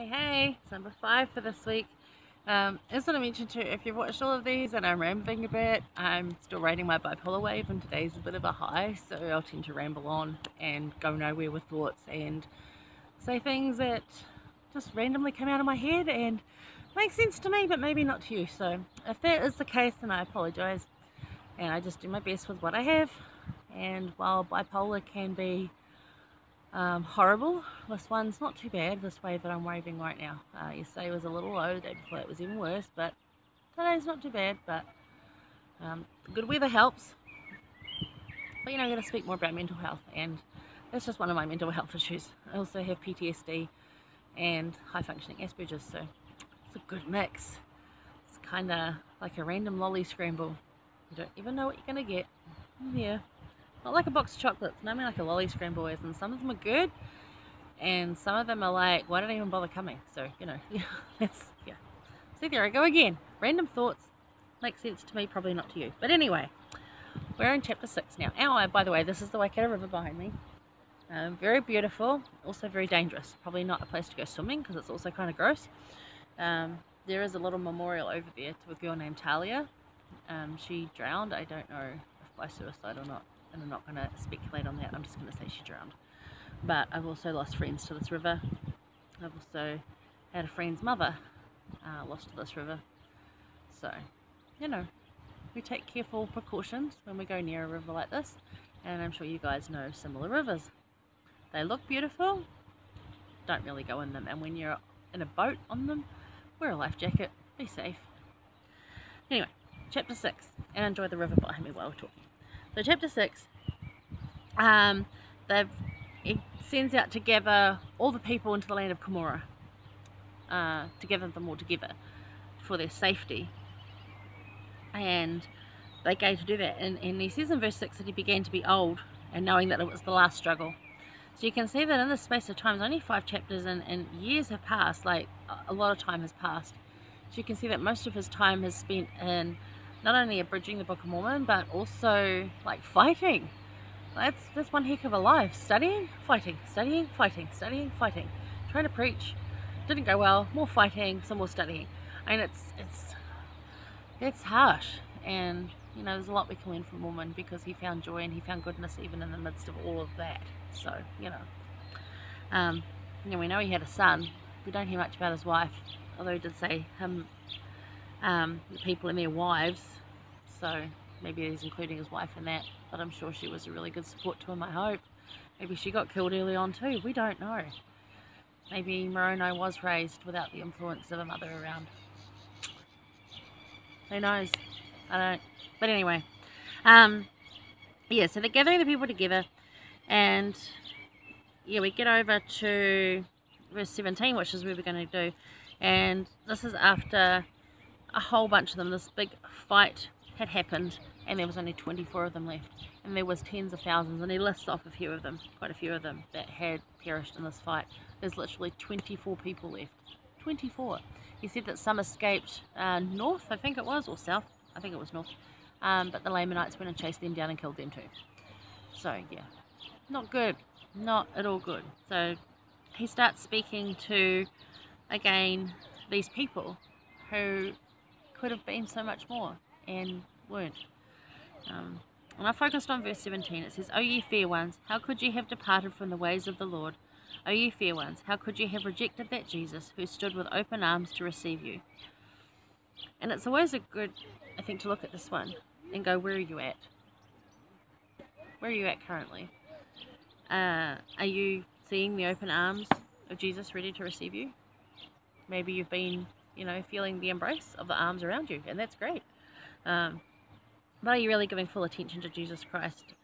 Hey, it's number 5 for this week. As I mentioned too, if you've watched all of these and I'm rambling a bit, I'm still riding my bipolar wave and today's a bit of a high, so I'll tend to ramble on and go nowhere with thoughts and say things that just randomly come out of my head and make sense to me but maybe not to you. So if that is the case, then I apologise and I just do my best with what I have. And while bipolar can be horrible, this one's not too bad, this wave that I'm waving right now. Yesterday was a little low, the day before it was even worse, but today's not too bad. But the good weather helps. But I'm going to speak more about mental health, and that's just one of my mental health issues. I also have PTSD and high functioning Asperger's, so it's a good mix. It's kind of like a random lolly scramble. You don't even know what you're going to get. Yeah. Not like a box of chocolates, no, I mean like a lolly scramble is, and some of them are good, and some of them are like, why don't I even bother coming? So, that's, yeah. See, there I go again. Random thoughts. Makes sense to me, probably not to you. But anyway, we're in chapter 6 now. By the way, this is the Waikato River behind me. Very beautiful, also very dangerous. Probably not a place to go swimming because it's also kind of gross. There is a little memorial over there to a girl named Talia. She drowned. I don't know if by suicide or not, and I'm not going to speculate on that. I'm just going to say she drowned. But I've also lost friends to this river. I've also had a friend's mother lost to this river. So, we take careful precautions when we go near a river like this, and I'm sure you guys know similar rivers. They look beautiful, don't really go in them, and when you're in a boat on them, wear a life jacket, be safe. Anyway, chapter 6, and enjoy the river behind me while we're talking. So chapter 6, it sends out to gather all the people into the land of Camorra, to gather them all together for their safety. And they go to do that, and he says in verse 6 that he began to be old, and knowing that it was the last struggle. So you can see that in the space of time, only 5 chapters, and years have passed, like a lot of time has passed. So you can see that most of his time is spent in not only abridging the Book of Mormon, but also like fighting. That's one heck of a life. Studying, fighting, studying, fighting, studying, fighting. Trying to preach, didn't go well. More fighting, some more studying. I mean, it's harsh, and there's a lot we can learn from Mormon because he found joy and he found goodness even in the midst of all of that. So we know he had a son. We don't hear much about his wife, although he did say him, the people and their wives. So maybe he's including his wife in that, but I'm sure she was a really good support to him, I hope. Maybe she got killed early on too, we don't know. Maybe Moroni was raised without the influence of a mother around. Who knows? I don't. But anyway, so they're gathering the people together, and we get over to verse 17, which is where we're going to do, and this is after a whole bunch of them. This big fight had happened, and there was only 24 of them left, and there was tens of thousands, and he lists off quite a few of them that had perished in this fight. There's literally 24 people left. 24. He said that some escaped north, I think it was, or south. I think it was north. But the Lamanites went and chased them down and killed them too. So yeah, not good. Not at all good. So he starts speaking to, again, these people who could have been so much more and weren't. And I focused on verse 17. It says, O ye fair ones, how could ye have departed from the ways of the Lord? O ye fair ones, how could ye have rejected that Jesus who stood with open arms to receive you? And it's always a good, I think, to look at this one and go, where are you at? Where are you at currently? Are you seeing the open arms of Jesus ready to receive you? Maybe you've been, feeling the embrace of the arms around you, and that's great. But are you really giving full attention to Jesus Christ?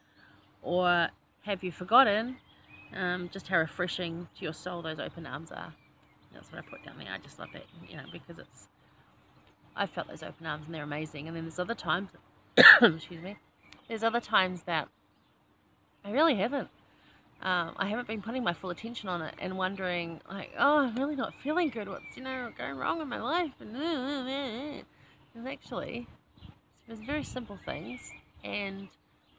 Or have you forgotten just how refreshing to your soul those open arms are? That's what I put down there. I just love that, because I've felt those open arms and they're amazing. And then there's other times, excuse me, there's other times that I really haven't. I haven't been putting my full attention on it and wondering, like, oh, I'm really not feeling good. What's, going wrong in my life? And actually, it's very simple things, and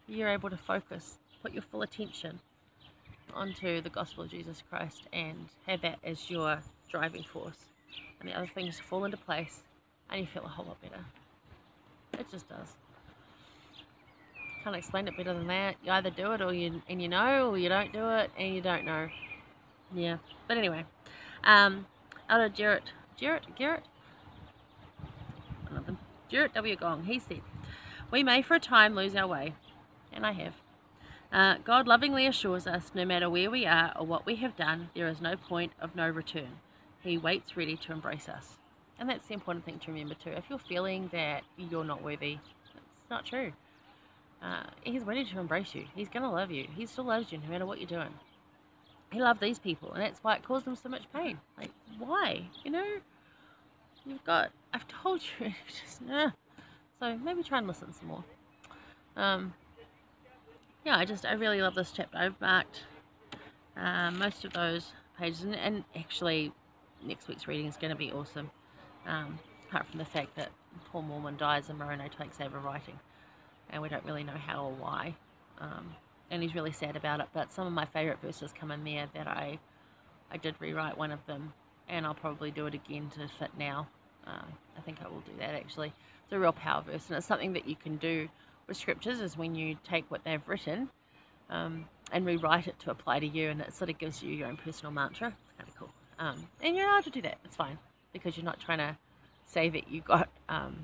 you're able to focus, put your full attention onto the gospel of Jesus Christ and have that as your driving force. And the other things fall into place and you feel a whole lot better. It just does. Can't explain it better than that. You either do it or you know, or you don't do it and you don't know. Yeah. But anyway, Elder Gerrit W. Gong, he said, "We may for a time lose our way," and I have. God lovingly assures us, no matter where we are or what we have done, there is no point of no return. He waits ready to embrace us. And that's the important thing to remember too. If you're feeling that you're not worthy, it's not true. He's ready to embrace you. He's going to love you. He still loves you no matter what you're doing. He loved these people, and that's why it caused them so much pain. Like, why? You know, I've told you, just, so maybe try and listen some more. Yeah, I really love this chapter. I've marked most of those pages, and actually next week's reading is going to be awesome, apart from the fact that poor Mormon dies and Moroni takes over writing, and we don't really know how or why, and he's really sad about it. But some of my favourite verses come in there that I did rewrite one of them, and I'll probably do it again to fit now. I think I will do that actually. It's a real power verse, and it's something that you can do with scriptures, is when you take what they've written and rewrite it to apply to you, and it sort of gives you your own personal mantra. It's kind of cool. And you're allowed to do that. It's fine, because you're not trying to say that you got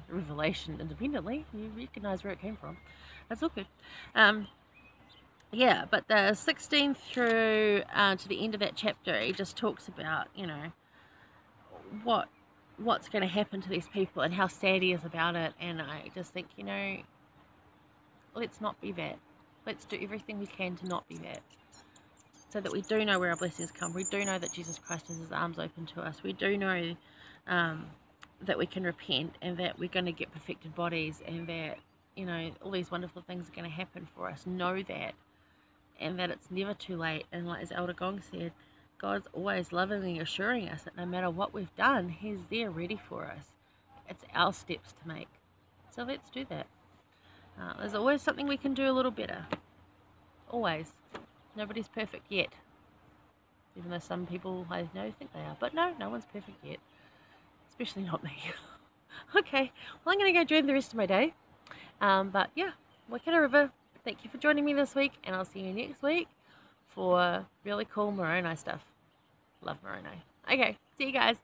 revelation independently. You recognize where it came from. That's all good. Yeah, but the 16th through to the end of that chapter, he just talks about, you know, what's going to happen to these people and how sad he is about it. And I just think, you know, let's not be that. Let's do everything we can to not be that, so that we do know where our blessings come. We do know that Jesus Christ has his arms open to us. We do know that we can repent, and that we're going to get perfected bodies, and that, you know, all these wonderful things are going to happen for us. Know that, and that it's never too late. And like as Elder Gong said, God's always lovingly assuring us that no matter what we've done, he's there ready for us. It's our steps to make. So let's do that. There's always something we can do a little better. Always. Nobody's perfect yet. Even though some people I know think they are. But no one's perfect yet. Especially not me. Okay, well, I'm going to go join the rest of my day. But yeah, Waikato River, thank you for joining me this week, and I'll see you next week for really cool Moroni stuff. Love Moroni. Okay, see you guys.